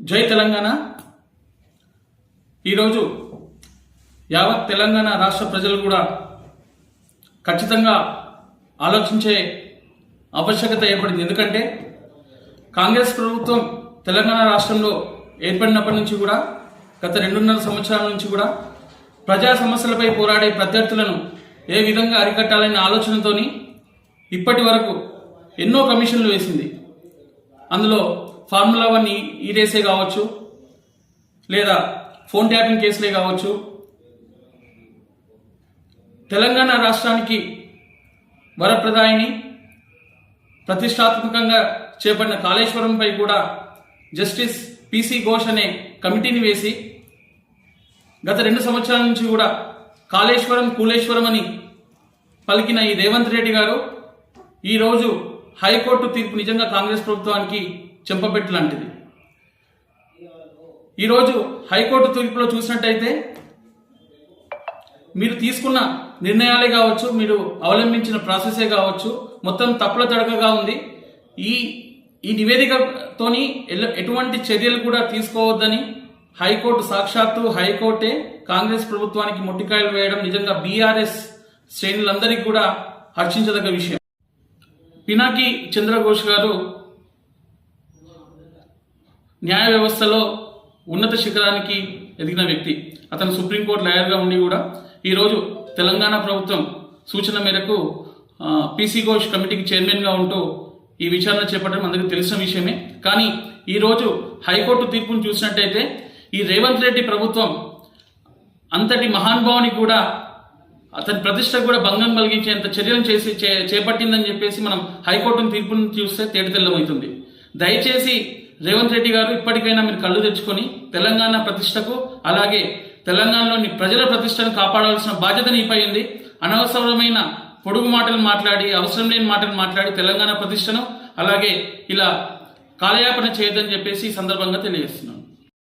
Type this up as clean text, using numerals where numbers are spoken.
జై తెలంగాణ. ఈరోజు యావత్ తెలంగాణ రాష్ట్ర ప్రజలు కూడా ఖచ్చితంగా ఆలోచించే ఆవశ్యకత ఏర్పడింది. ఎందుకంటే కాంగ్రెస్ ప్రభుత్వం తెలంగాణ రాష్ట్రంలో ఏర్పడినప్పటి నుంచి కూడా గత 2.5 సంవత్సరాల నుంచి కూడా ప్రజా సమస్యలపై పోరాడే ప్రత్యర్థులను ఏ విధంగా అరికట్టాలనే ఆలోచనతోని ఇప్పటి వరకు ఎన్నో కమిషన్లు వేసింది. అందులో ఫార్ములా 1 ఈ రేసే కావచ్చు, లేదా ఫోన్ ట్యాపింగ్ కేసులే కావచ్చు, తెలంగాణ రాష్ట్రానికి వరప్రదాయిని ప్రతిష్టాత్మకంగా చేపట్టిన కాళేశ్వరంపై కూడా జస్టిస్ పిసి ఘోష్ అనే కమిటీని వేసి గత 2 సంవత్సరాల నుంచి కూడా కాళేశ్వరం కూలేశ్వరం అని పలికిన ఈ రేవంత్ రెడ్డి గారు ఈరోజు హైకోర్టు తీర్పు నిజంగా కాంగ్రెస్ ప్రభుత్వానికి చెంపపెట్టు లాంటిది. ఈరోజు హైకోర్టు తీర్పులో చూసినట్టయితే మీరు తీసుకున్న నిర్ణయాలే కావచ్చు, మీరు అవలంబించిన ప్రాసెసే కావచ్చు, మొత్తం తప్పుల తడకగా ఉంది. ఈ నివేదికతోని ఎటువంటి చర్యలు కూడా తీసుకోవద్దని హైకోర్టు, సాక్షాత్తు హైకోర్టే కాంగ్రెస్ ప్రభుత్వానికి మొట్టికాయలు వేయడం నిజంగా బీఆర్ఎస్ శ్రేణులందరికీ కూడా హర్షించదగ్గ విషయం. పినాకి చంద్రఘోష్ గారు న్యాయ వ్యవస్థలో ఉన్నత శిఖరానికి ఎదిగిన వ్యక్తి. అతను సుప్రీంకోర్టు లాయర్గా ఉండి కూడా ఈరోజు తెలంగాణ ప్రభుత్వం సూచన మేరకు పిసి ఘోష్ కమిటీకి చైర్మన్గా ఉంటూ ఈ విచారణ చేపట్టడం అందరికీ తెలిసిన విషయమే. కానీ ఈరోజు హైకోర్టు తీర్పును చూసినట్టయితే ఈ రేవంత్ రెడ్డి ప్రభుత్వం అంతటి మహానుభావుని కూడా అతని ప్రతిష్టకు కూడా భంగం కలిగించేంత చర్యలు చేపట్టిందని చెప్పేసి మనం హైకోర్టు తీర్పును చూస్తే తేటతెల్లమవుతుంది. దయచేసి రేవంత్ రెడ్డి గారు ఇప్పటికైనా మీరు కళ్ళు తెచ్చుకొని తెలంగాణ ప్రతిష్టకు, అలాగే తెలంగాణలోని ప్రజల ప్రతిష్టను కాపాడాల్సిన బాధ్యత నీపై ఉంది. అనవసరమైన పొడుగు మాటలు మాట్లాడి, అవసరం లేని మాటలు మాట్లాడి తెలంగాణ ప్రతిష్టను అలాగే ఇలా కాలయాపన చేయొద్దని చెప్పేసి ఈ సందర్భంగా తెలియజేస్తున్నాను.